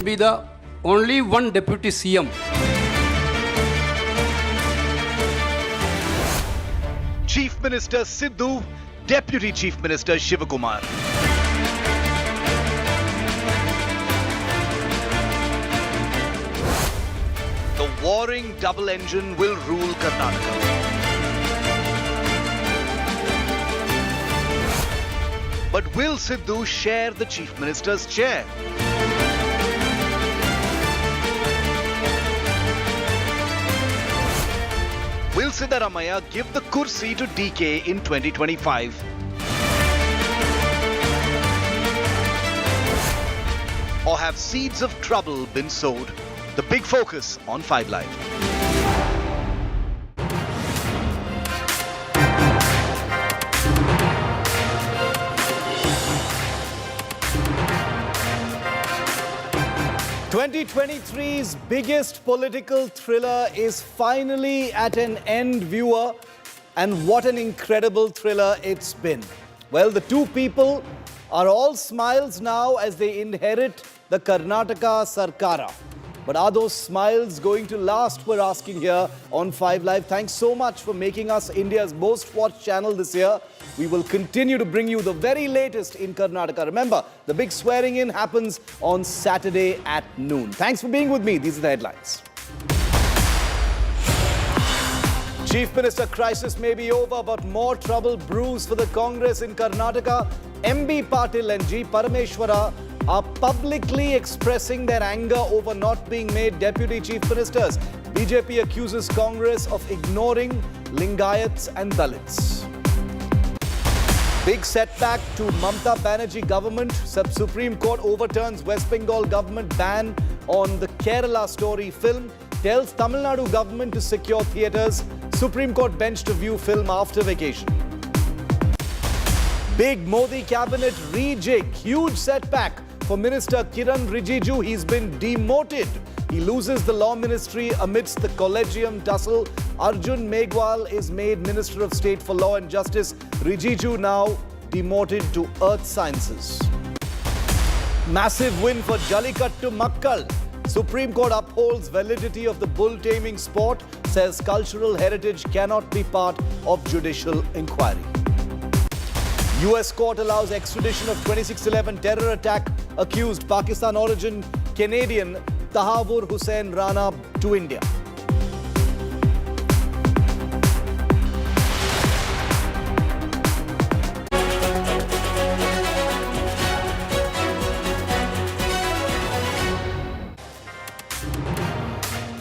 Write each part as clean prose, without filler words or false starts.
Be the only one deputy CM. Chief Minister Siddu, Deputy Chief Minister Shivakumar. The warring double engine will rule Karnataka. But will Siddu share the Chief Minister's chair? Will Siddaramaiah give the kursi to DK in 2025? Or have seeds of trouble been sowed? The big focus on 5 Live. "2023's biggest political thriller is finally at an end, viewer, and what an incredible thriller it's been." Well, the two people are all smiles now as they inherit the Karnataka Sarkara. But are those smiles going to last? We're asking here on 5 Live. Thanks so much for making us India's most watched channel this year. We will continue to bring you the very latest in Karnataka. Remember, the big swearing in happens on Saturday at noon. Thanks for being with me. These are the headlines. Chief Minister crisis may be over, but more trouble brews for the Congress in Karnataka. MB Patil and G. Parameshwara are publicly expressing their anger over not being made deputy chief ministers. BJP accuses Congress of ignoring Lingayats and Dalits. Big setback to Mamata Banerjee government. Supreme Court overturns West Bengal government ban on the Kerala Story film. Tells Tamil Nadu government to secure theatres. Supreme Court bench to view film after vacation. Big Modi cabinet rejig. Huge setback for Minister Kiran Rijiju. He's been demoted. He loses the law ministry amidst the collegium tussle. Arjun Megwal is made Minister of State for Law and Justice. Rijiju now demoted to Earth Sciences. Massive win for Jallikattu Makkal. Supreme Court upholds validity of the bull taming sport. Says cultural heritage cannot be part of judicial inquiry. US court allows extradition of 26/11 terror attack accused Pakistan origin Canadian Tahavur Hussain Rana to India.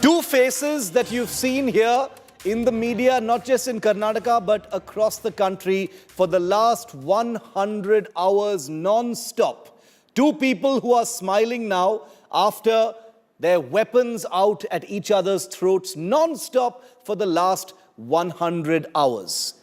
Two faces that you've seen here in the media, not just in Karnataka, but across the country for the last 100 hours non-stop. Two people who are smiling now after their weapons out at each other's throats non-stop for the last 100 hours.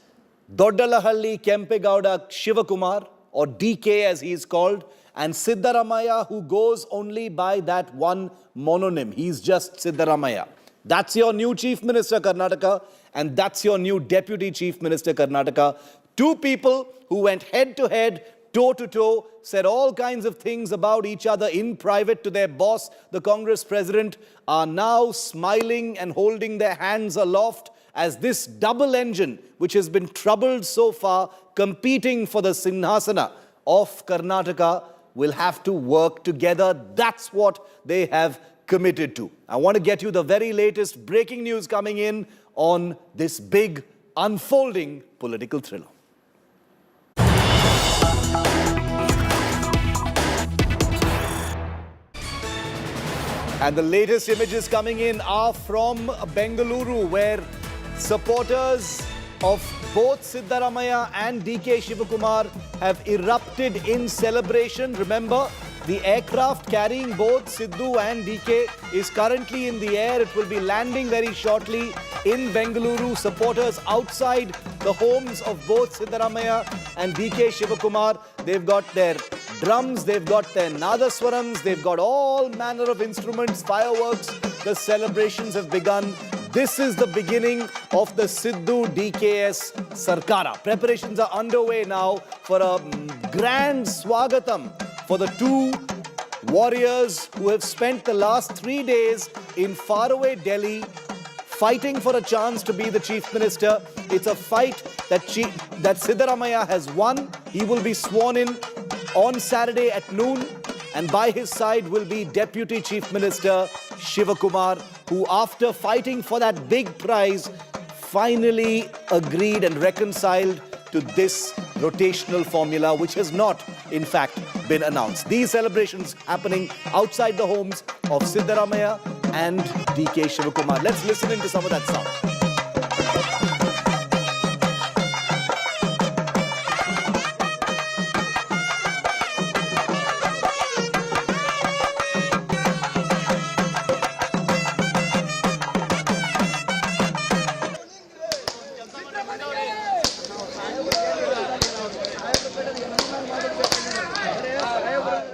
Doddalahalli Kempegowda Shivakumar, or DK as he is called, and Siddaramaiah, who goes only by that one mononym. He's just Siddaramaiah. That's your new Chief Minister Karnataka, and that's your new Deputy Chief Minister Karnataka. Two people who went head to head, toe to toe, said all kinds of things about each other in private to their boss, the Congress president, are now smiling and holding their hands aloft as this double engine, which has been troubled so far, competing for the Sinhasana of Karnataka, will have to work together. That's what they have committed to. I want to get you the very latest breaking news coming in on this big unfolding political thriller. And the latest images coming in are from Bengaluru, where supporters of both Siddaramaiah and DK Shivakumar have erupted in celebration. Remember, the aircraft carrying both Siddu and DK is currently in the air. It will be landing very shortly in Bengaluru. Supporters outside the homes of both Siddaramaiah and DK Shivakumar. They've got their drums, they've got their nadaswarams, they've got all manner of instruments, fireworks. The celebrations have begun. This is the beginning of the Siddu DKS Sarkara. Preparations are underway now for a grand swagatam for the two warriors who have spent the last 3 days in faraway Delhi fighting for a chance to be the chief minister. It's a fight that Siddaramaiah has won. He will be sworn in on Saturday at noon, and by his side will be Deputy Chief Minister Shivakumar, who after fighting for that big prize finally agreed and reconciled to this rotational formula, which has not, in fact, been announced. These celebrations happening outside the homes of Siddaramaiah and DK Shivakumar. Let's listen into some of that sound.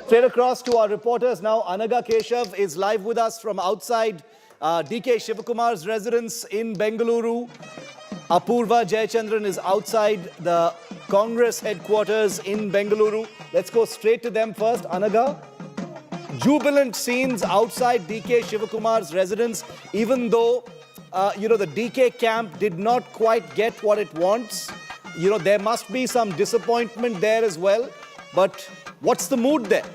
Straight across to our reporters now. Anaga Keshav is live with us from outside DK Shivakumar's residence in Bengaluru. Apurva Jayachandran is outside the Congress headquarters in Bengaluru. Let's go straight to them first. Anaga, jubilant scenes outside DK Shivakumar's residence, even though, the DK camp did not quite get what it wants. There must be some disappointment there as well. But what's the mood there?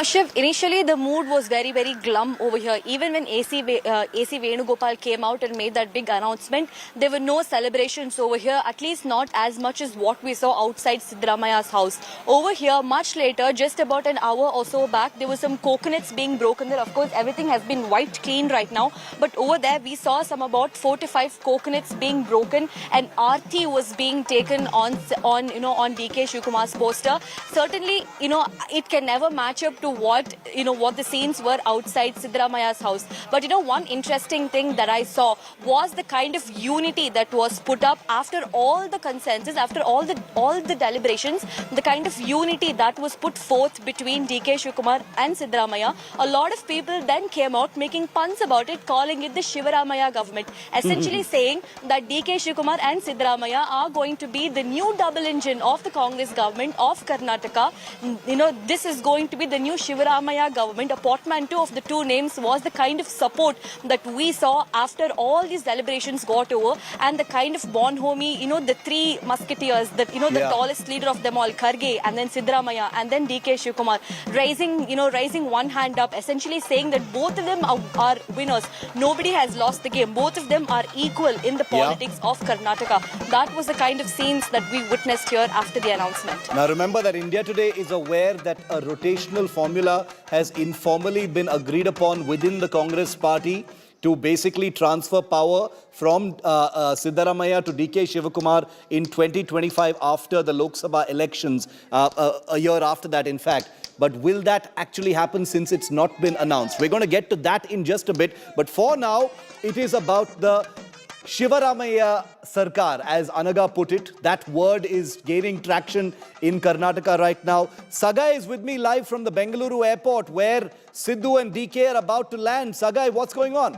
Shiv, initially the mood was very, very glum over here. Even when AC Venugopal came out and made that big announcement, there were no celebrations over here, at least not as much as what we saw outside Siddaramaiah's house. Over here, much later, just about an hour or so back, there were some coconuts being broken there. Of course, everything has been wiped clean right now. But over there, we saw some about 4 to 5 coconuts being broken, and Aarti was being taken on DK Shivakumar's poster. Certainly, it can never match up to what the scenes were outside Siddaramaiah's house. But one interesting thing that I saw was the kind of unity that was put up after all the consensus, after all the deliberations, the kind of unity that was put forth between DK Shivakumar and Siddaramaiah. A lot of people then came out making puns about it, calling it the Shivaramaiah government, essentially saying that DK Shivakumar and Siddaramaiah are going to be the new double engine of the Congress government of Karnataka. This is going to be the new Shivaramaiah government. A portmanteau of the two names was the kind of support that we saw after all these deliberations got over, and the kind of bonhomie, the three musketeers, the tallest leader of them all, Kharge, and then Siddaramaiah, and then DK Shivakumar, raising one hand up, essentially saying that both of them are winners. Nobody has lost the game. Both of them are equal in the politics of Karnataka. That was the kind of scenes that we witnessed here after the announcement. Now remember that Indiatoday is aware that a rotational formula has informally been agreed upon within the Congress party to basically transfer power from Siddaramaiah to DK Shivakumar in 2025 after the Lok Sabha elections, a year after that in fact. But will that actually happen since it's not been announced? We're going to get to that in just a bit. But for now, it is about the Shivaramaiah Sarkar, as Anaga put it. That word is gaining traction in Karnataka right now. Sagai is with me live from the Bengaluru airport, where Siddu and DK are about to land. Sagai, what's going on?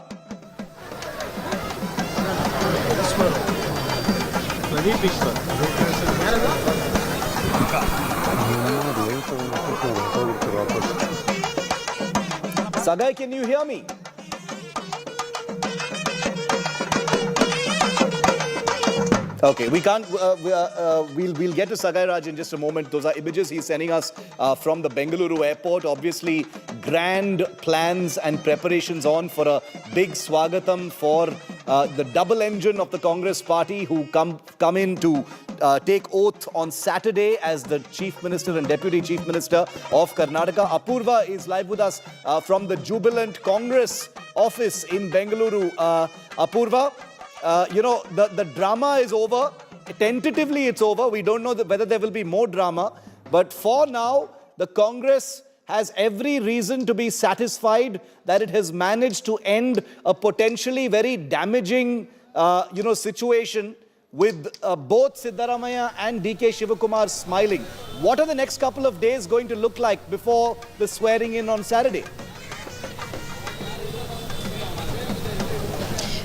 Sagai, can you hear me? Okay, we can't. We'll get to Sagai Raj in just a moment. Those are images he's sending us from the Bengaluru airport. Obviously, grand plans and preparations on for a big swagatam for the double engine of the Congress party, who come in to take oath on Saturday as the Chief Minister and Deputy Chief Minister of Karnataka. Apurva is live with us from the Jubilant Congress office in Bengaluru. Apurva, the drama is over. Tentatively, it's over. We don't know whether there will be more drama. But for now, the Congress has every reason to be satisfied that it has managed to end a potentially very damaging, situation with both Siddaramaiah and DK Shivakumar smiling. What are the next couple of days going to look like before the swearing in on Saturday?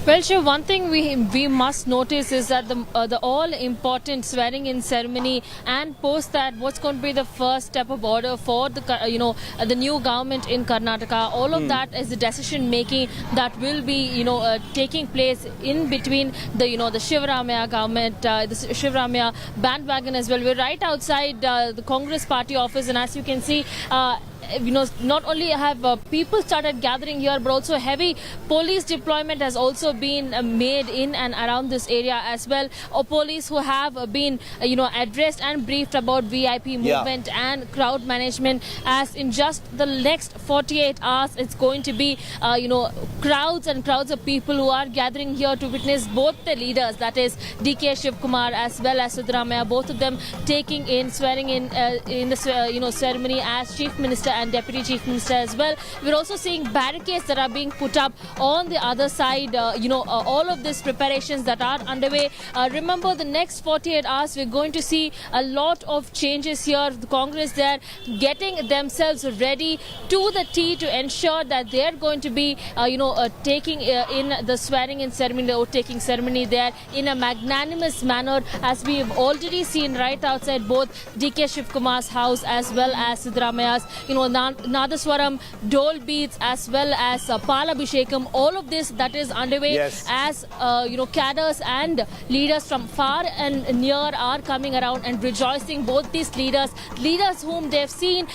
Well, Shiv, one thing we must notice is that the all important swearing in ceremony and post that what's going to be the first step of order for the new government in Karnataka. All of that is the decision making that will be taking place in between the the Siddaramaiah government, the Siddaramaiah bandwagon as well. We're right outside the Congress party office, and as you can see. Not only have people started gathering here, but also heavy police deployment has also been made in and around this area as well. Or police who have been, addressed and briefed about VIP movement and crowd management. As in just the next 48 hours, it's going to be, crowds and crowds of people who are gathering here to witness both the leaders, that is DK Shivakumar as well as Siddaramaiah, both of them swearing in the ceremony as Chief Minister and Deputy Chief Minister as well. We're also seeing barricades that are being put up on the other side. All of these preparations that are underway. Remember, the next 48 hours, we're going to see a lot of changes here. The Congress, they're getting themselves ready to the T to ensure that they're going to be, taking in the swearing in ceremony, the oath-taking ceremony there in a magnanimous manner, as we've already seen right outside both DK Shivakumar's house as well as Siddaramaiah's, Nadaswaram, dole beats as well as Palabhishekam, all of this that is underway as cadres and leaders from far and near are coming around and rejoicing both these leaders whom they've seen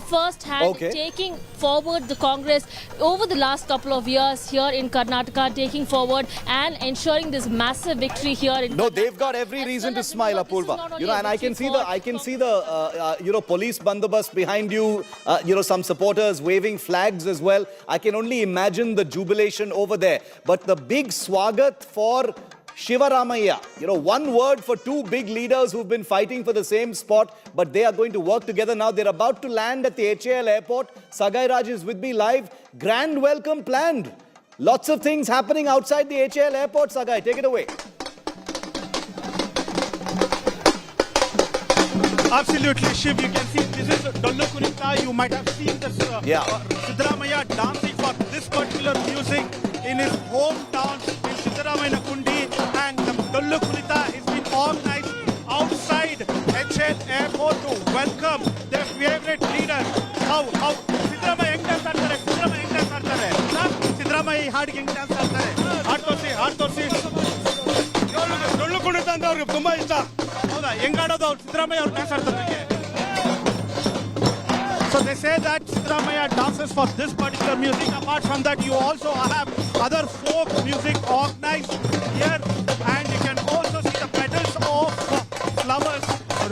first hand taking forward the Congress over the last couple of years here in Karnataka, taking forward and ensuring this massive victory here in Karnataka. They've got every reason to smile, Apurva. And I can see the police bandobast behind you. Some supporters waving flags as well. I can only imagine the jubilation over there. But the big swagat for Siddaramaiah, one word for two big leaders who've been fighting for the same spot, but they are going to work together now. They're about to land at the HAL airport. Sagai Raj is with me live. Grand welcome planned. Lots of things happening outside the HAL airport. Sagai, take it away. Absolutely, Shiv. You can see this is Dollu Kunita. You might have seen this Siddaramaiah dancing for this particular music in his hometown in Siddaramaiah Kundi, and the Dollu Kunita has been organized outside HL Airport to welcome their favorite leader. How Siddaramaiah ಹೆಂಗ್ dance ಮಾಡ್ತಾರೆ, Siddaramaiah ಹೆಂಗ್ dance ಮಾಡ್ತಾರೆ, Siddaramaiah ಹಾಡಿಗೆ ಹೆಂಗ್ dance ಮಾಡ್ತಾರೆ, ಹಾಡ್ ತೋರಿಸಿ ಡೊಳ್ಳು ಕುಣಿತ ಅಂದ್ರೆ ಅವ್ರಿಗೆ ತುಂಬಾ ಇಷ್ಟ. ಹೌದಾ, ಹೆಂಗ್ ಆಡೋದು ಅವ್ರು Siddaramaiah ಅವ್ರು ಡ್ಯಾನ್ಸ್ ಆಡ್ತಾರೆ. So they say that Siddaramaiah dances for this particular music. Apart from that, you also have other folk music organized here, and you can also see the petals of flowers,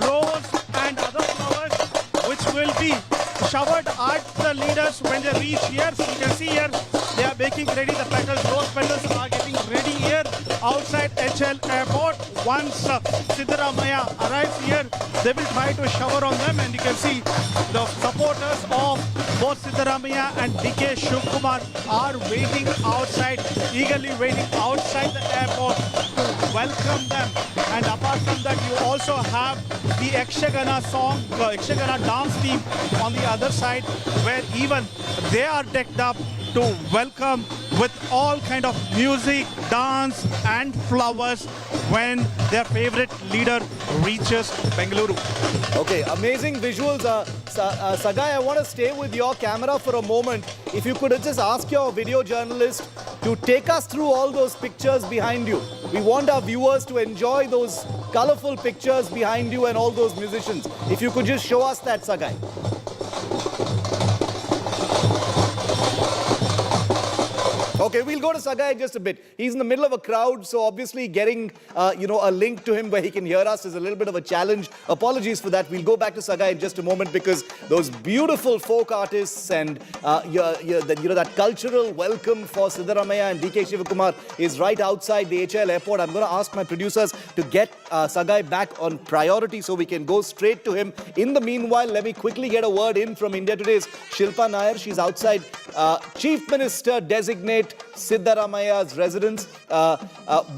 rose and other flowers, which will be showered at the leaders when they reach here. So you can see here they are making ready the petals. Rose petals are getting ready here outside HL Airport. Once Siddaramaiah arrives here, they will try to shower on them, and you can see the supporters of both Siddaramaiah and DK Shivakumar are waiting outside, eagerly waiting outside the airport to welcome them. And apart from that, you also have the Yakshagana dance team on the other side, where even they are decked up to welcome with all kind of music, dance and flowers when their favorite leader reaches Bengaluru. Okay, amazing visuals. Sagai, I want to stay with your camera for a moment. If you could just ask your video journalist to take us through all those pictures behind you. We want our viewers to enjoy those colorful pictures behind you and all those musicians. If you could just show us that, Sagai. Okay, we'll go to Sagai in just a bit. He's in the middle of a crowd, so obviously getting, a link to him where he can hear us is a little bit of a challenge. Apologies for that. We'll go back to Sagai in just a moment, because those beautiful folk artists and, that cultural welcome for Siddaramaiah and DK Shivakumar is right outside the HL airport. I'm going to ask my producers to get Sagai back on priority so we can go straight to him. In the meanwhile, let me quickly get a word in from India Today's Shilpa Nair. She's outside Chief Minister Designate Siddaramaiah's residence.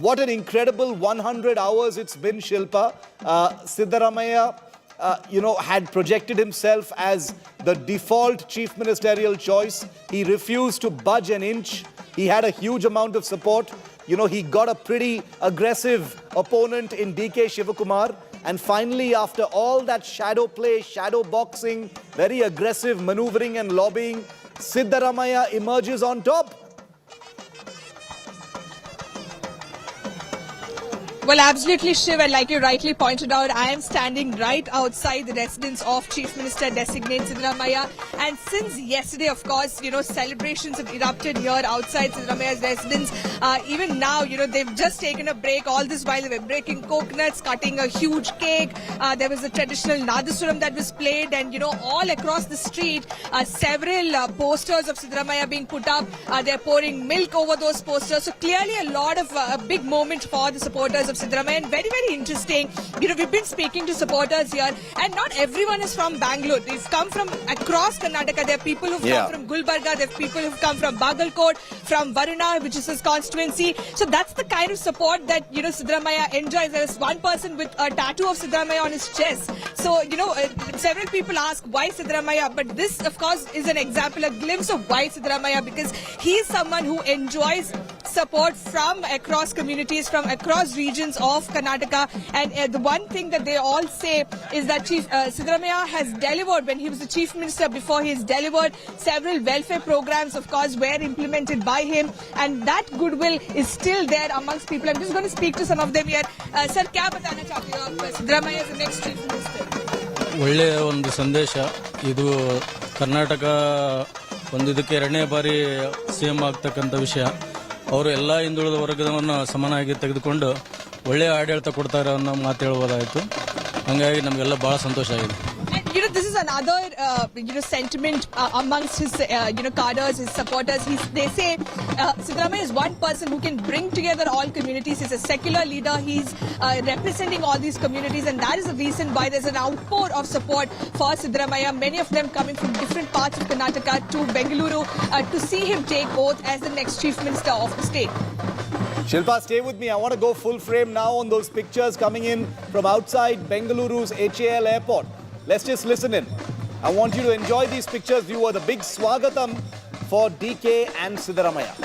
What an incredible 100 hours it's been, Shilpa. Siddaramaiah, had projected himself as the default chief ministerial choice. He refused to budge an inch. He had a huge amount of support. he got a pretty aggressive opponent in DK Shivakumar. And finally, after all that shadow play, shadow boxing, very aggressive maneuvering and lobbying, Siddaramaiah emerges on top. Well, absolutely, Shiv, and like you rightly pointed out, I am standing right outside the residence of Chief Minister designate Siddaramaiah. And since yesterday, of course, celebrations have erupted here outside Siddaramaiah's residence. Even now, they've just taken a break. All this while they were breaking coconuts, cutting a huge cake. There was a traditional Nadasuram that was played, and all across the street, several posters of Siddaramaiah being put up. They're pouring milk over those posters. So clearly, a lot of a big moment for the supporters of Siddaramaiah, and very, very interesting. We've been speaking to supporters here, and not everyone is from Bengaluru. They've come from across Karnataka. There are people who've come from Gulbarga. There are people who've come from Bagalkot, from Varuna, which is his constituency. So that's the kind of support that Siddaramaiah enjoys. There is one person with a tattoo of Siddaramaiah on his chest. So several people ask why Siddaramaiah, but this, of course, is an example, a glimpse of why Siddaramaiah, because he's someone who enjoys support from across communities, from across regions of Karnataka. And the one thing that they all say is that Siddaramaiah has delivered. When he was the Chief Minister before, he has delivered several welfare programs, of course, were implemented by him, and that goodwill is still there amongst people. I'm just going to speak to some of them here. Sir, क्या बताना चाहते हो आप? Siddaramaiah is the next Chief Minister. ಒಳ್ಳೆಯ ಒಂದು ಸಂದೇಶ ಇದು. ಕರ್ನಾಟಕ ಇದಕ್ಕೆ ಎರಡನೇ ಬಾರಿ ಸಿಎಂ ಆಗ್ತಕ್ಕಂಥ ವಿಷಯ. ಅವರು ಎಲ್ಲ ಹಿಂದುಳಿದ ವರ್ಗದವನ್ನು ಸಮನಾಗಿ ತೆಗೆದುಕೊಂಡು ಒಳ್ಳೆಯ ಆಡಳಿತ ಕೊಡ್ತಾರೆ ಅನ್ನೋ ಮಾತು ಹೇಳ್ಬೋದಾಯಿತು. ಹಾಗಾಗಿ ನಮಗೆಲ್ಲ ಬಹಳ ಸಂತೋಷ ಆಗಿದೆ. This is another, sentiment amongst his, cadres, his supporters. They say Siddaramaiah is one person who can bring together all communities. He's a secular leader. He's representing all these communities, and that is the reason why there's an outpour of support for Siddaramaiah. Many of them coming from different parts of Karnataka to Bengaluru to see him take oath as the next Chief Minister of the state. Shilpa, stay with me. I want to go full frame now on those pictures coming in from outside Bengaluru's HAL airport. Let's just listen in. I want you to enjoy these pictures. You are the big swagatam for DK and Siddaramaiah.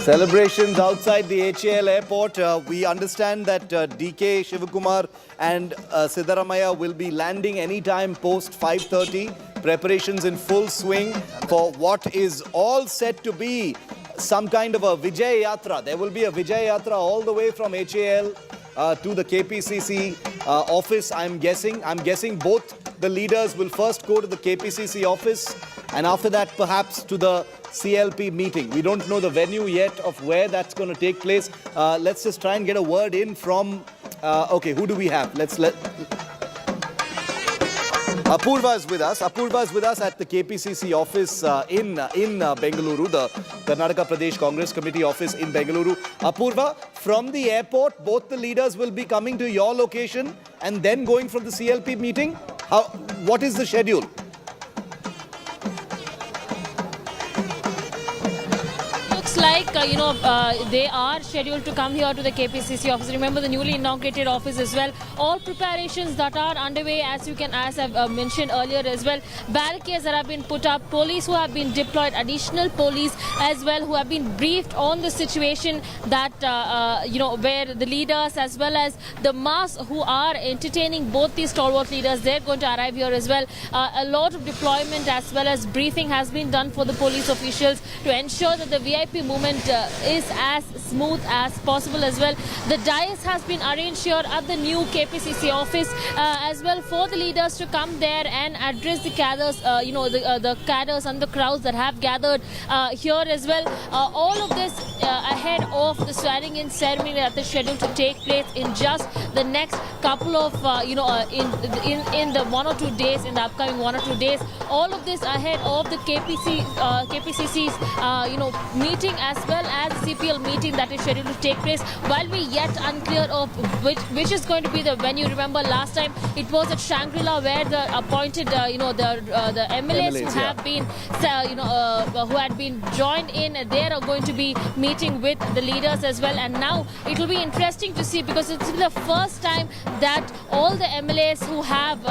Celebrations outside the HAL airport. We understand that DK Shivakumar and Siddaramaiah will be landing anytime post 5:30. Preparations in full swing for what is all set to be some kind of a Vijay Yatra. There will be a Vijay Yatra all the way from HAL to the KPCC office, I'm guessing. I'm guessing both the leaders will first go to the KPCC office and after that perhaps to the CLP meeting. We don't know the venue yet of where that's going to take place. Let's just try and get a word in from, okay, who do we have? Apoorva is with us. Apoorva is with us at the KPCC office in Bengaluru, the Karnataka Pradesh Congress Committee office in Bengaluru. Apoorva, from the airport, both the leaders will be coming to your location and then going from the CLP meeting. What is the schedule? Like, they are scheduled to come here to the KPCC office. Remember the newly inaugurated office as well. All preparations that are underway, as I've mentioned earlier as well. Barricades that have been put up, police who have been deployed, additional police as well who have been briefed on the situation that, where the leaders as well as the mass who are entertaining both these stalwart leaders, they're going to arrive here as well. A lot of deployment as well as briefing has been done for the police officials to ensure that the VIP movement arrangement is as smooth as possible as well. The dais has been arranged here at the new KPCC office as well for the leaders to come there and address the cadres, the cadres and the crowds that have gathered here as well. All of this ahead of the swearing-in ceremony that is scheduled to take place in just the next couple of, in the 1 or 2 days, in the upcoming 1 or 2 days. All of this ahead of the KPCC's, meeting as well as the CPL meeting that is scheduled to take place. While we yet unclear of which is going to be the venue. Remember last time it was at Shangri-La where the appointed, the MLAs who have been, who had been joined in, they are going to be meeting with the leaders as well. And now it will be interesting to see, because it's the first time that all the MLAs who have,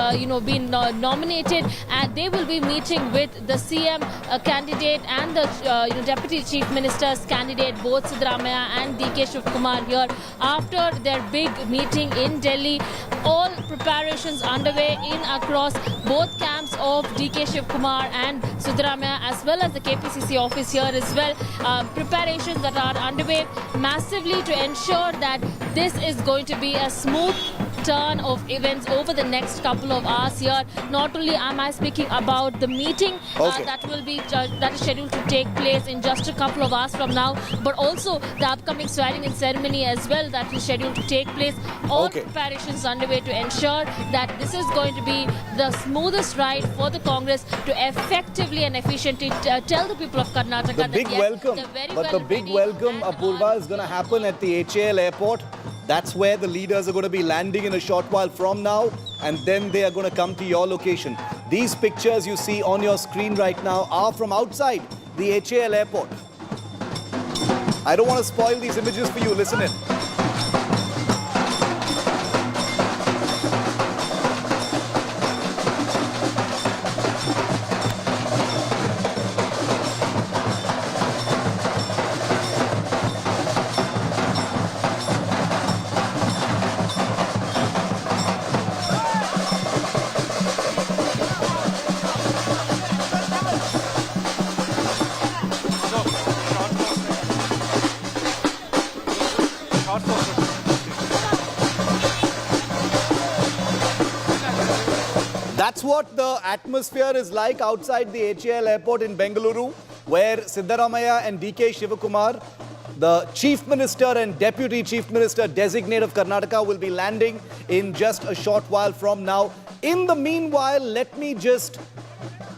been nominated, and they will be meeting with the CM candidate and the Deputy Chief Minister's candidate, both Siddaramaiah and DK Shivakumar here after their big meeting in Delhi. All preparations underway in across both camps of DK Shivakumar and Siddaramaiah, as well as the KPCC office here as well. Preparations that are underway massively to ensure that this is going to be a smooth turn of events over the next couple of hours here. Not only am I speaking about the meeting that is scheduled to take place in just a couple of hours from now, but also the upcoming swearing-in ceremony as well that is scheduled to take place. All preparations underway to ensure that this is going to be the smoothest ride for the Congress to effectively and efficiently tell the people of Karnataka the big welcome. The big welcome, Apurva, is going to happen at the HAL airport. That's where the leaders are going to be landing in a short while from now, and then they are going to come to your location. These pictures you see on your screen right now are from outside the HAL airport. I don't want to spoil these images for you. Listen in. That's what the atmosphere is like outside the HAL airport in Bengaluru, where Siddaramaiah and DK Shivakumar, the Chief Minister and Deputy Chief Minister designate of Karnataka, will be landing in just a short while from now. In the meanwhile, let me just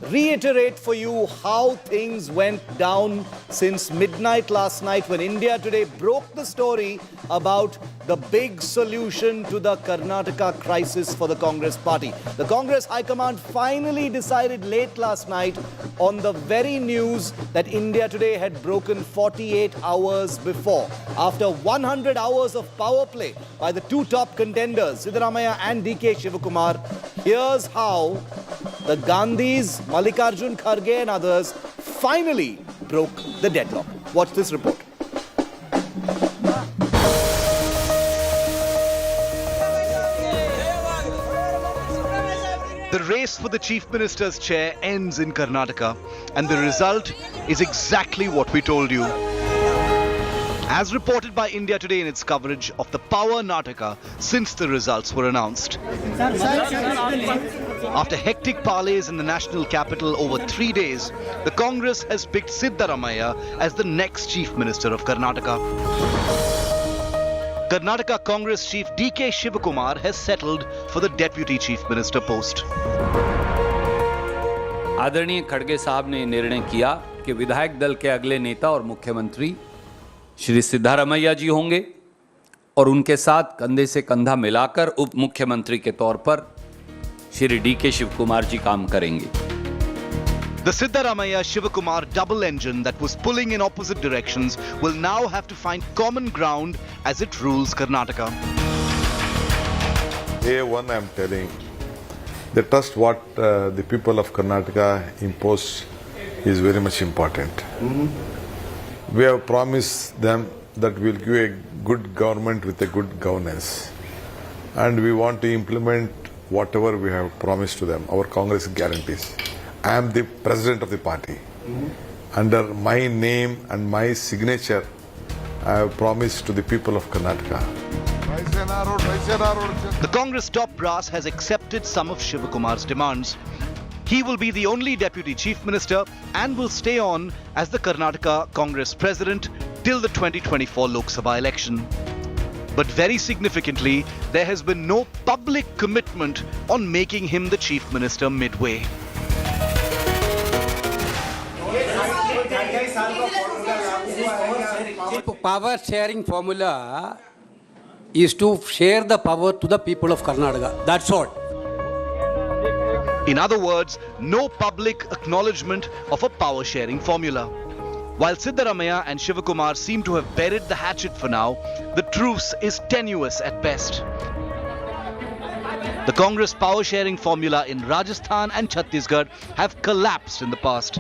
reiterate for you how things went down since midnight last night when India Today broke the story about the big solution to the Karnataka crisis for the Congress party. The Congress High Command finally decided late last night on the very news that India Today had broken 48 hours before. After 100 hours of power play by the two top contenders, Siddaramaiah and DK Shivakumar, here's how the Gandhis, Mallikarjun Kharge and others finally broke the deadlock. Watch this report. The race for the Chief Minister's chair ends in Karnataka, and the result is exactly what we told you. As reported by India Today in its coverage of the Power Nataka since the results were announced. After hectic parleys in the national capital over 3 days, the Congress has picked Siddaramaiah as the next Chief Minister of Karnataka. Karnataka Congress Chief DK Shivakumar has settled for the Deputy Chief Minister post. आदरणीय खड़गे साहब ने निर्णय किया कि विधायक दल के अगले नेता और मुख्यमंत्री श्री सिद्धारमैया जी होंगे और उनके साथ कंधे से कंधा मिलाकर उप मुख्यमंत्री के तौर पर श्री डीके शिवकुमार जी काम करेंगे. The Siddaramaiah Shivakumar double engine that was pulling in opposite directions will now have to find common ground as it rules Karnataka. A1, I'm telling, the trust what the people of Karnataka impose is very much important. We have promised them that we'll give a good government with a good governance, and we want to implement whatever we have promised to them, our Congress guarantees. I am the president of the party. under my name and my signature, I have promised to the people of Karnataka. The Congress top brass has accepted some of Shivakumar's demands. He will be the only Deputy Chief Minister and will stay on as the Karnataka Congress President till the 2024 Lok Sabha election. But very significantly, there has been no public commitment on making him the Chief Minister midway. Power sharing formula is to share the power to the people of Karnataka. That's all. In other words, no public acknowledgement of a power sharing formula. While Siddaramaiah and Shivakumar seem to have buried the hatchet for now, the truce is tenuous at best. The Congress power sharing formula in Rajasthan and Chhattisgarh have collapsed in the past.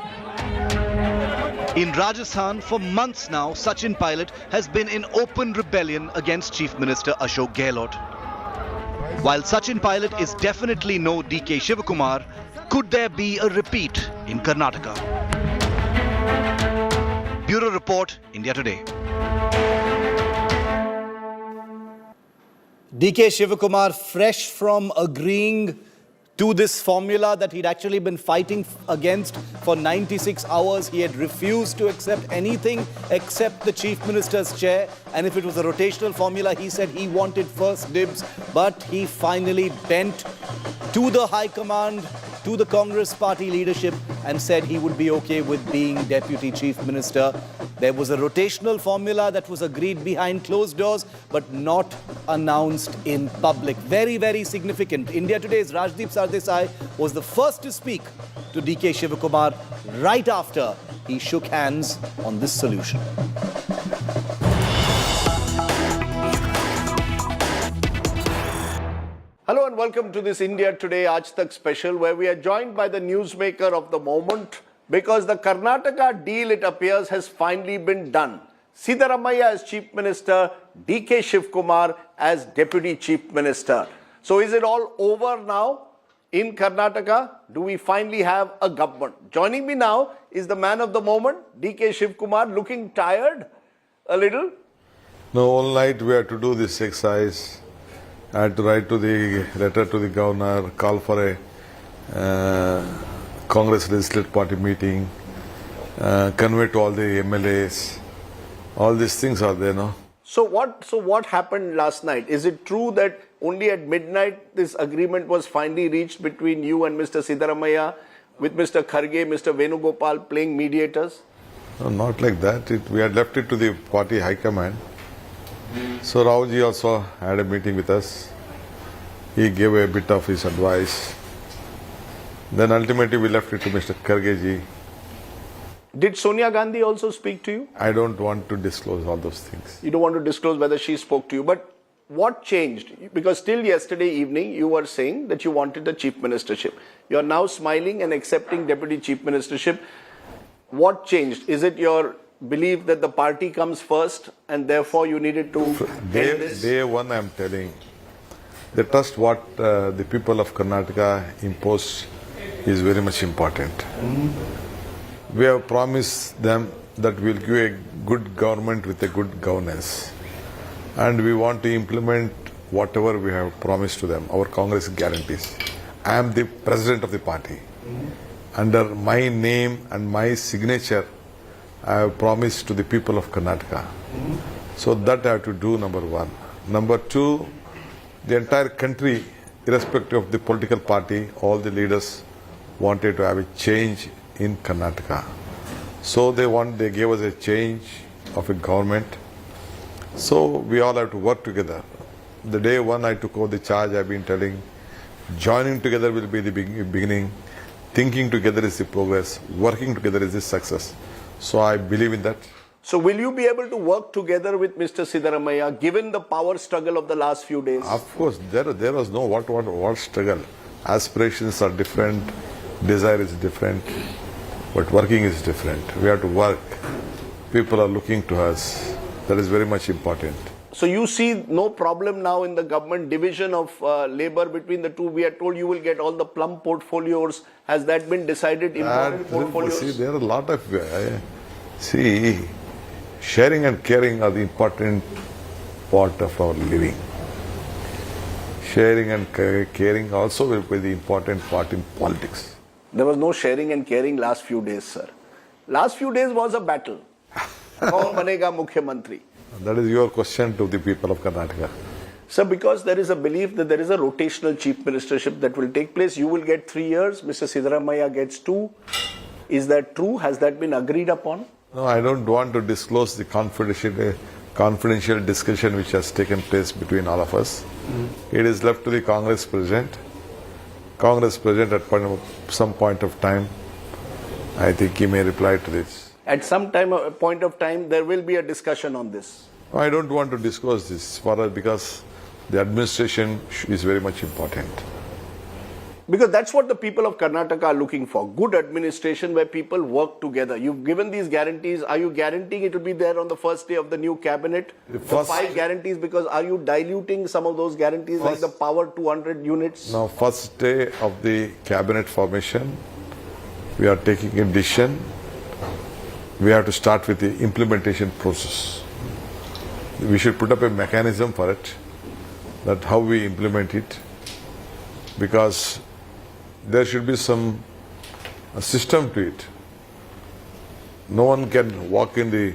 In Rajasthan, for months now, Sachin Pilot has been in open rebellion against Chief Minister Ashok Gehlot. While Sachin Pilot is definitely no DK Shivakumar, could there be a repeat in Karnataka? Bureau Report, India Today. DK Shivakumar, fresh from agreeing to this formula that he'd actually been fighting against for 96 hours. He had refused to accept anything except the Chief Minister's chair. And if it was a rotational formula, he said he wanted first dibs. But he finally bent to the High Command, to the Congress party leadership, and said he would be okay with being Deputy Chief Minister. There was a rotational formula that was agreed behind closed doors, but not announced in public. Very, very significant. India Today's Rajdeep Sardesai was the first to speak to DK Shivakumar right after he shook hands on this solution. Hello and welcome to this India Today Aaj Tak special, where we are joined by the newsmaker of the moment, because the Karnataka deal, it appears, has finally been done. Siddaramaiah as Chief Minister, DK Shivakumar as Deputy Chief Minister. So is it all over now in Karnataka? Do we finally have a government? Joining me now is the man of the moment, DK Shivakumar, looking tired a little. No, all night we had to do this exercise. I had to write to the letter to the governor, call for a Congress Legislative Party meeting, convey to all the MLAs. All these things are there now. So what happened last night? Is it true that only at midnight this agreement was finally reached between you and Mr. Siddaramaiah, with Mr. Kharge, Mr. Venugopal playing mediators? No, not like that. We had left it to the party high command. So Raoji also had a meeting with us. He gave a bit of his advice. Then ultimately we left it to Mr. Kharge ji. Did Sonia Gandhi also speak to you? I don't want to disclose all those things. You don't want to disclose whether she spoke to you. But what changed? Because till yesterday evening you were saying that you wanted the chief ministership. You are now smiling and accepting deputy chief ministership. What changed? Is it your belief that the party comes first and therefore you needed to end this? Day one I am telling, the trust what the people of Karnataka impose is very much important. We have promised them that we will give a good government with a good governance, and we want to implement whatever we have promised to them, our Congress guarantees. I am the president of the party. Under my name and my signature, I have promised to the people of Karnataka. So that I have to do, number one. Number two, the entire country, irrespective of the political party, all the leaders wanted to have a change in Karnataka. So they gave us a change of a government. So we all have to work together. The day one I took over the charge, I've been telling, joining together will be the beginning. Thinking together is the progress. Working together is the success. So I believe in that. So will you be able to work together with Mr. Siddaramaiah given the power struggle of the last few days? Of course, there was no what struggle. Aspirations are different, desire is different, but working is different. We have to work. People are looking to us. That is very much important. So you see no problem now in the government division of labor between the two. We are told you will get all the plum portfolios. Has that been decided? Important portfolios? See, there are a lot of... see, sharing and caring are the important part of our living. Sharing and caring also will be the important part in politics. There was no sharing and caring last few days, sir. Last few days was a battle. Kaun banega Mukhyamantri? That is your question to the people of Karnataka. Sir, because there is a belief that there is a rotational chief ministership that will take place. You will get 3 years. Mr. Siddaramaiah gets 2. Is that true? Has that been agreed upon? No, I don't want to disclose the confidential discussion which has taken place between all of us. It is left to the Congress President. Congress President at some point of time, I think he may reply to this. At some time, point of time, there will be a discussion on this. I don't want to disclose this further because the administration is very much important. Because that's what the people of Karnataka are looking for. Good administration where people work together. You've given these guarantees. Are you guaranteeing it will be there on the first day of the new cabinet? The 5 guarantees, because are you diluting some of those guarantees like the power 200 units? Now, first day of the cabinet formation, we are taking a decision. We have to start with the implementation process. We should put up a mechanism for it, that how we implement it, because there should be some system to it. No one can walk in the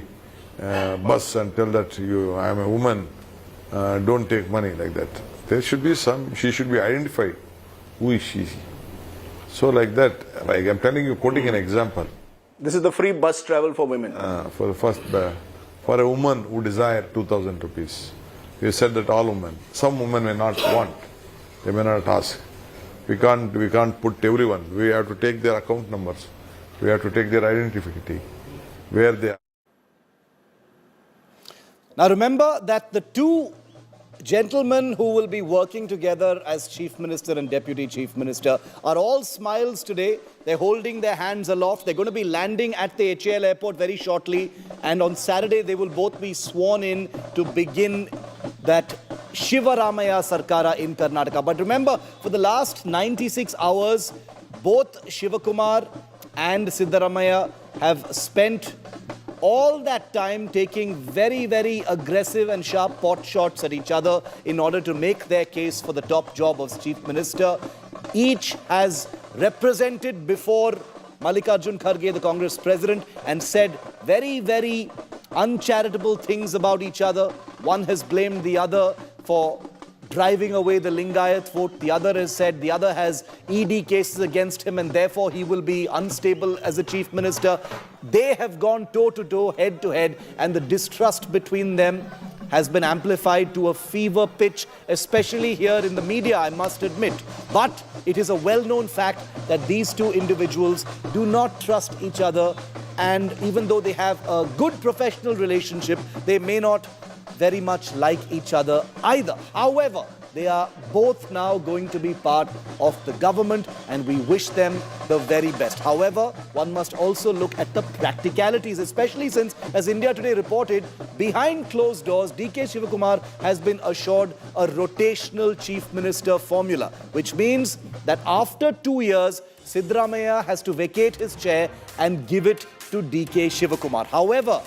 bus and tell that I am a woman, don't take money like that. There should be she should be identified. Who is she? So like that, like I'm telling you, quoting an example. This is the free bus travel for women. For the first, for a woman who desire 2,000 rupees, you said that all women, some women may not want, they may not ask. We can't put everyone. We have to take their account numbers. We have to take their identity, where they are. Now remember that the two gentlemen who will be working together as Chief Minister and Deputy Chief Minister are all smiles today. They're holding their hands aloft. They're going to be landing at the HAL airport very shortly. And on Saturday, they will both be sworn in to begin that Shivaramaiah Sarkara in Karnataka. But remember, for the last 96 hours, both Shivakumar and Siddaramaiah have spent all that time taking very, very aggressive and sharp pot shots at each other in order to make their case for the top job of Chief Minister. Each has represented before Mallikarjun Kharge, the Congress President, and said very, very uncharitable things about each other. One has blamed the other for driving away the Lingayat vote. The other has said the other has ED cases against him and therefore he will be unstable as a chief minister. They have gone toe to toe, head to head, and the distrust between them has been amplified to a fever pitch, especially here in the media, I must admit. But it is a well-known fact that these two individuals do not trust each other, and even though they have a good professional relationship, they may not very much like each other either. However, they are both now going to be part of the government and we wish them the very best. However, one must also look at the practicalities, especially since, as India Today reported, behind closed doors, DK Shivakumar has been assured a rotational chief minister formula, which means that after 2 years, Siddaramaiah has to vacate his chair and give it to DK Shivakumar. However,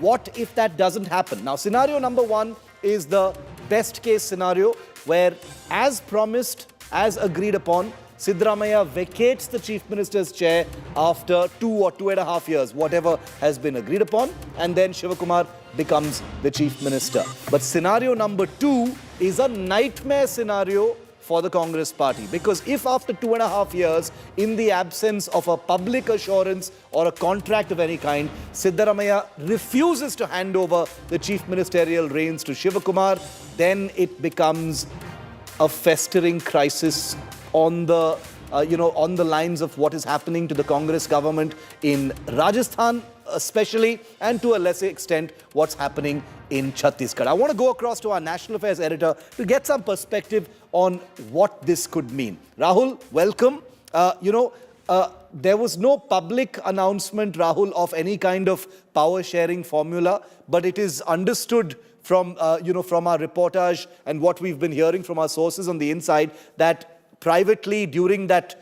what if that doesn't happen? Now, scenario number 1 is the best case scenario where, as promised, as agreed upon, Siddaramaiah vacates the Chief Minister's chair after 2 or 2.5 years, whatever has been agreed upon, and then Shivakumar becomes the Chief Minister. But scenario number 2 is a nightmare scenario for the Congress party, because if after 2.5 years, in the absence of a public assurance or a contract of any kind, Siddaramaiah refuses to hand over the chief ministerial reins to Shivakumar, then it becomes a festering crisis on the on the lines of what is happening to the Congress government in Rajasthan especially, and to a lesser extent what's happening in Chhattisgarh. I want to go across to our national affairs editor to get some perspective on what this could mean. Rahul, welcome. There was no public announcement, Rahul, of any kind of power sharing formula, but it is understood from from our reportage and what we've been hearing from our sources on the inside, that privately during that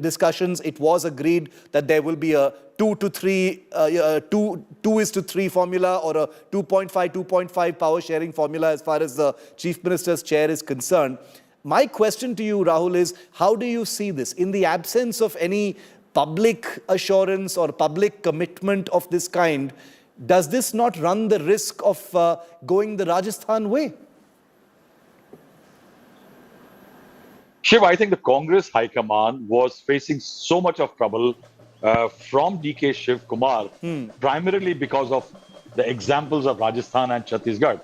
discussions, it was agreed that there will be a 2:3 formula, or a 2.5 power sharing formula as far as the Chief Minister's chair is concerned. My question to you, Rahul, is how do you see this in the absence of any public assurance or public commitment of this kind? Does this not run the risk of going the Rajasthan way? Shiv, I think the Congress High Command was facing so much of trouble from DK Shivakumar, primarily because of the examples of Rajasthan and Chhattisgarh.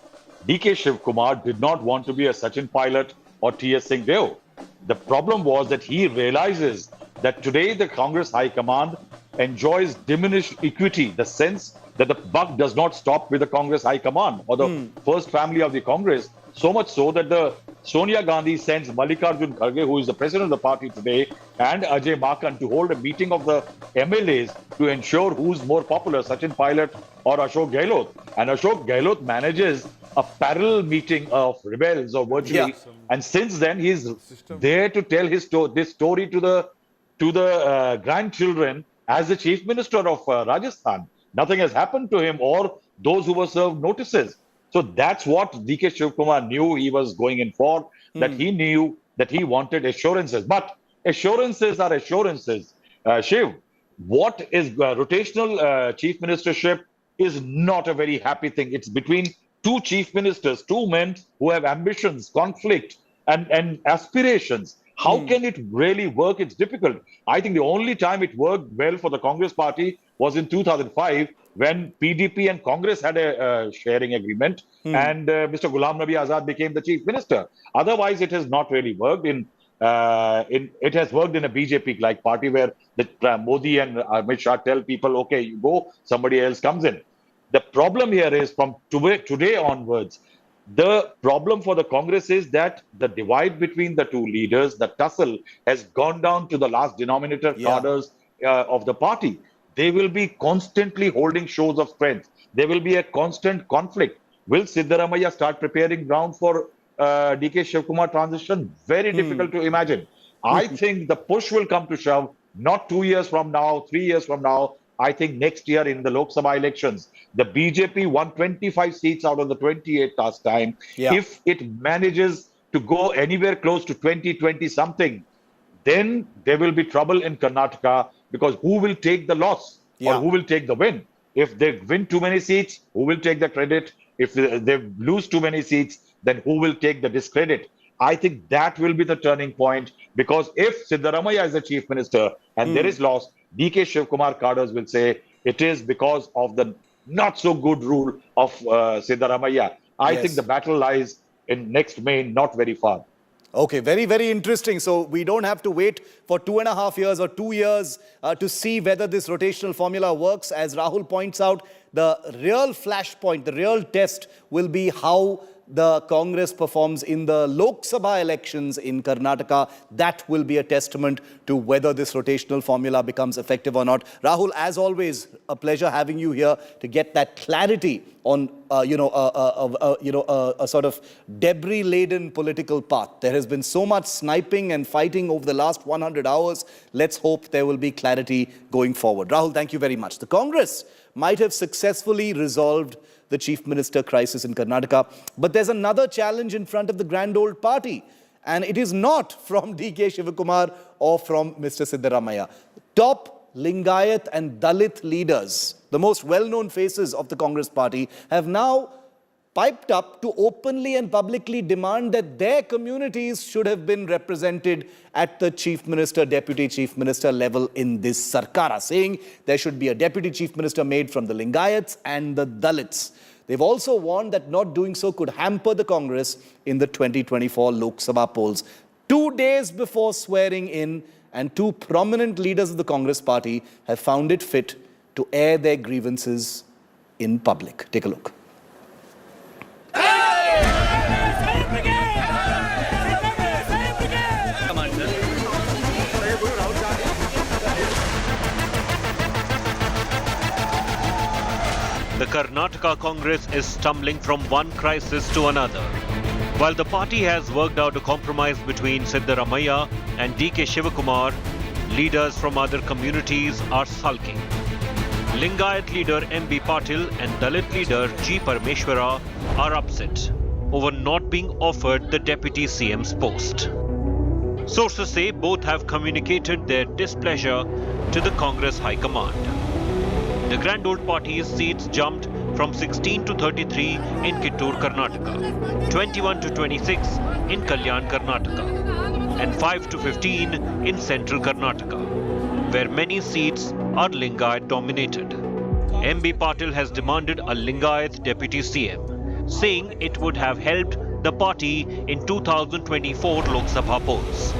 DK Shivakumar did not want to be a Sachin Pilot or T.S. Singh Deo. The problem was that he realizes that today the Congress High Command enjoys diminished equity, the sense that the buck does not stop with the Congress High Command or the first family of the Congress, so much so that the Sonia Gandhi sends Mallikarjun Kharge, who is the president of the party today, and Ajay Makan to hold a meeting of the MLAs to ensure who's more popular, Sachin Pilot or Ashok Gehlot. And Ashok Gehlot manages a parallel meeting of rebels or virtually, and since then he's there to tell his this story to the grandchildren as the chief minister of Rajasthan. Nothing has happened to him or those who were served notices. So that's what DK Shivakumar knew he was going in for, that he knew that he wanted assurances. But assurances are assurances. Shiv, what is rotational chief ministership is not a very happy thing. It's between two chief ministers, two men who have ambitions, conflict, and aspirations. How can it really work? It's difficult. I think the only time it worked well for the Congress party was in 2005, when PDP and Congress had a sharing agreement, and Mr. Ghulam Nabi Azad became the chief minister. Otherwise, it has not really worked. It has worked in a BJP-like party where Modi and Amit Shah tell people, okay, you go, somebody else comes in. The problem here is from today onwards, the problem for the Congress is that the divide between the two leaders, the tussle, has gone down to the last denominator cadres of the party. They will be constantly holding shows of strength. There will be a constant conflict. Will Siddaramaiah start preparing ground for DK Shivakumar transition? Very difficult to imagine. I think the push will come to shove, not 2 years from now, 3 years from now. I think next year in the Lok Sabha elections, the BJP won 25 seats out of the 28 last time. If it manages to go anywhere close to 20 something, then there will be trouble in Karnataka, because who will take the loss or who will take the win? If they win too many seats, who will take the credit? If they lose too many seats, then who will take the discredit? I think that will be the turning point, because if Siddaramaiah is the chief minister and there is loss, DK Shivakumar cadres will say it is because of the not so good rule of Siddaramaiah. I think the battle lies in next May, not very far. Okay, very, very interesting. So we don't have to wait for 2.5 years or 2 years to see whether this rotational formula works. As Rahul points out, the real flashpoint, the real test will be how the Congress performs in the Lok Sabha elections in Karnataka. That will be a testament to whether this rotational formula becomes effective or not. Rahul, as always, a pleasure having you here to get that clarity on, a sort of debris-laden political path. There has been so much sniping and fighting over the last 100 hours. Let's hope there will be clarity going forward. Rahul, thank you very much. The Congress might have successfully resolved the Chief Minister crisis in Karnataka, but there's another challenge in front of the grand old party, and it is not from DK Shivakumar or from Mr. Siddaramaiah. Top Lingayat and Dalit leaders, the most well-known faces of the Congress party, have now piped up to openly and publicly demand that their communities should have been represented at the Chief Minister, Deputy Chief Minister level in this Sarkara, saying there should be a Deputy Chief Minister made from the Lingayats and the Dalits. They've also warned that not doing so could hamper the Congress in the 2024 Lok Sabha polls. 2 days before swearing in, and two prominent leaders of the Congress party have found it fit to air their grievances in public. Take a look. The Karnataka Congress is stumbling from one crisis to another. While the party has worked out a compromise between Siddaramaiah and DK Shivakumar, leaders from other communities are sulking. Lingayat leader MB Patil and Dalit leader G. Parameshwara are upset over not being offered the Deputy CM's post. Sources say both have communicated their displeasure to the Congress High Command. The Grand Old Party's seats jumped from 16 to 33 in Kittur, Karnataka, 21 to 26 in Kalyan, Karnataka, and 5 to 15 in Central Karnataka, where many seats are Lingayat dominated. MB Patil has demanded a Lingayat Deputy CM, saying it would have helped the party in 2024 Lok Sabha polls.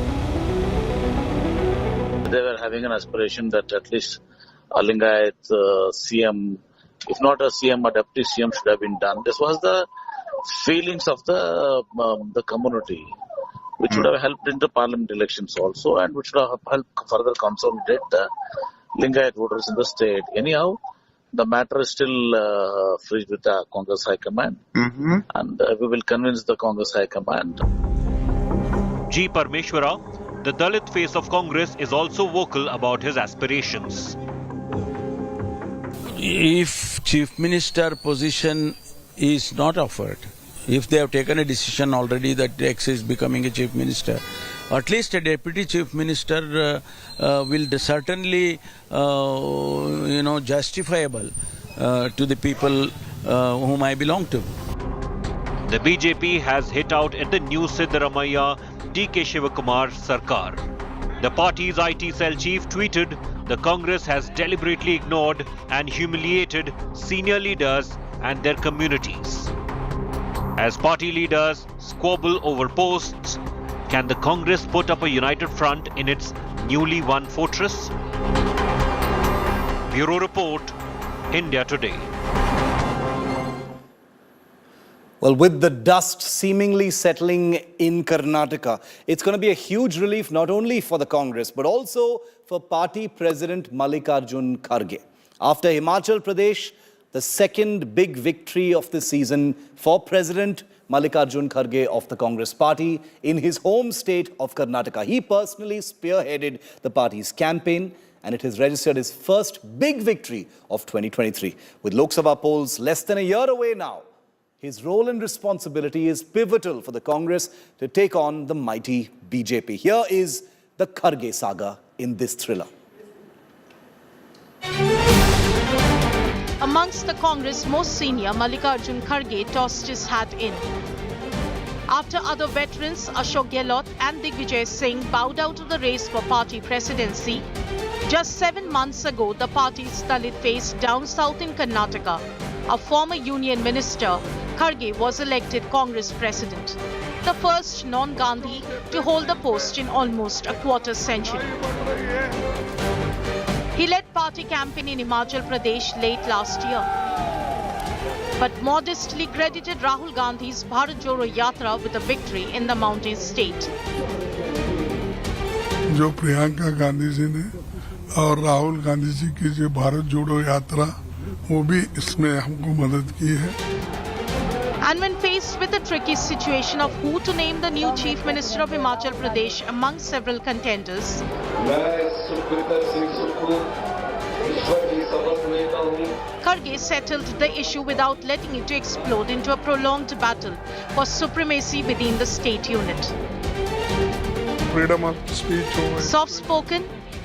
They were having an aspiration that at least a Lingayat CM, if not a CM, a deputy CM should have been done. This was the feelings of the community, which would have helped in the parliament elections also, and which would have helped further consolidate the Lingayat voters in the state. Anyhow, the matter is still freeze with the Congress High Command, and we will convince the Congress High Command. G. Parameshwara, the Dalit face of Congress, is also vocal about his aspirations. If Chief Minister position is not offered, if they have taken a decision already that X is becoming a Chief Minister, at least a Deputy Chief Minister will certainly, justifiable to the people whom I belong to. The BJP has hit out at the new Siddaramaiah DK Shivakumar Sarkar. The party's IT cell chief tweeted, "The Congress has deliberately ignored and humiliated senior leaders and their communities." As party leaders squabble over posts, can the Congress put up a united front in its newly won fortress? Bureau Report, India Today. Well, with the dust seemingly settling in Karnataka, it's going to be a huge relief not only for the Congress, but also for party president Mallikarjun Kharge. After Himachal Pradesh, the second big victory of the season for President Mallikarjun Kharge of the Congress party in his home state of Karnataka. He personally spearheaded the party's campaign, and it has registered his first big victory of 2023. With Lok Sabha polls less than a year away now, his role and responsibility is pivotal for the Congress to take on the mighty BJP. Here is the Kharge saga in this thriller. Amongst the Congress most senior, Mallikarjun Kharge tossed his hat in. After other veterans, Ashok Gehlot and Digvijay Singh bowed out of the race for party presidency, just 7 months ago, the party's Dalit face down south in Karnataka, a former union minister, Kharge was elected Congress president, the first non-Gandhi to hold the post in almost a quarter century. He led party campaign in Himachal Pradesh late last year, but modestly credited Rahul Gandhi's Bharat Jodo Yatra with a victory in the mountain state. जो प्रियंका गांधी जी ने और राहुल गांधी जी की जो भारत जोड़ो यात्रा वो भी इसमें हमको मदद की है. And when faced with the tricky situation of who to name the new Chief Minister of Himachal Pradesh among several contenders, Kharge settled the issue without letting it explode into a prolonged battle for supremacy within the state unit. Freedom of speech. Soft-spoken,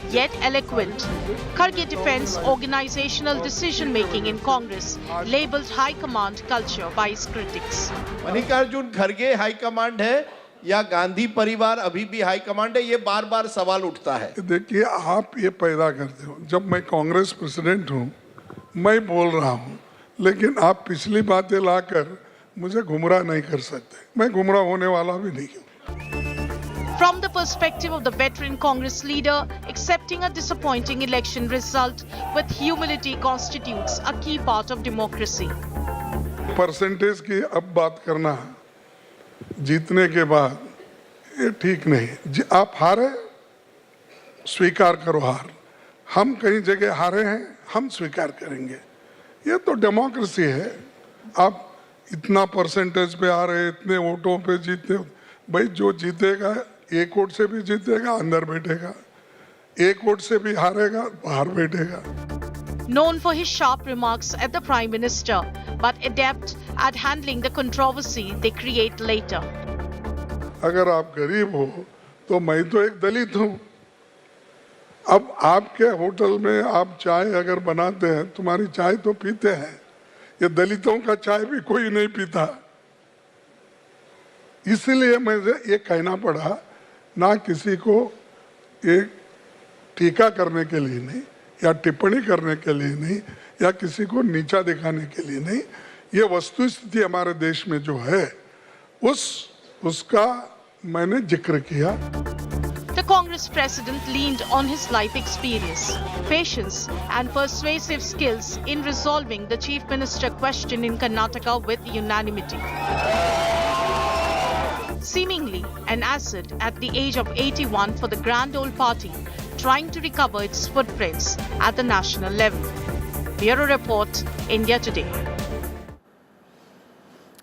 yet eloquent, Kharge defends organizational decision-making in Congress, labeled high command culture by his critics. Mallikarjun खड़गे high command है या गांधी परिवार अभी भी high command है, ये बार बार सवाल उठता है. देखिए, आप ये पैदा करते हो. जब मैं कांग्रेस प्रेसिडेंट हूँ, मैं बोल रहा हूँ, लेकिन आप पिछली बातें लाकर मुझे गुमराह नहीं कर सकते. मैं गुमराह होने वाला भी नहीं हूँ. From the perspective of the veteran Congress leader, accepting a disappointing election result with humility constitutes a key part of democracy. Percentage की अब बात करना जीतने के बाद ये ठीक नहीं. आप हारे, स्वीकार करो हार. हम कई जगह हारे हैं, हम स्वीकार करेंगे. ये तो डेमोक्रेसी है। आप इतना परसेंटेज पे आ रहे, इतने वोटों पे जीते, भाई जो जीतेगा 1 वोट से भी जीतेगा, अंदर बैठेगा, 1 वोट से भी हारेगा, बाहर बैठेगा। Known for his sharp remarks at the Prime Minister, but adept at handling the controversy they create later. अगर आप गरीब हो तो मैं तो एक दलित हूँ। अब आपके होटल में आप चाय अगर बनाते हैं, तुम्हारी चाय तो पीते हैं, ये दलितों का चाय भी कोई नहीं पीता। इसलिए मुझे ये कहना पड़ा, ना किसी को एक टीका करने के लिए नहीं, या टिप्पणी करने के लिए नहीं, या किसी को नीचा दिखाने के लिए नहीं। ये वस्तुस्थिति हमारे देश में जो है उसका मैंने जिक्र किया। The Congress president leaned on his life experience, patience and persuasive skills in resolving the chief minister question in Karnataka with unanimity. Seemingly an asset at the age of 81 for the grand old party, trying to recover its footprints at the national level. Bureau Report, India Today.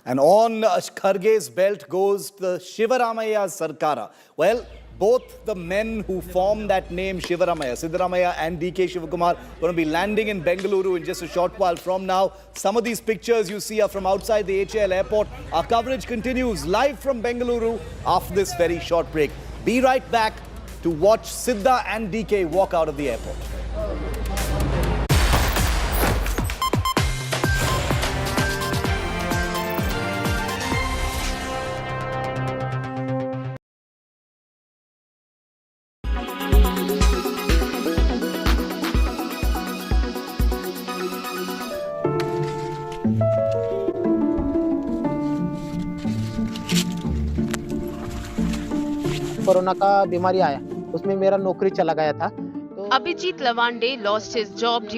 And on Kharge's belt goes the Shivaramaiah Sarkara. Well, both the men who form that name, Shivaramaiah, Siddaramaiah and DK Shivakumar, going to be landing in Bengaluru in just a short while from now. Some of these pictures you see are from outside the HAL airport. Our coverage continues live from Bengaluru after this very short break. Be right back to watch Sidda and DK walk out of the airport. Corona का बीमारी आया, उसमें मेरा नौकरी चला गया था। Abhijit Lavande lost his job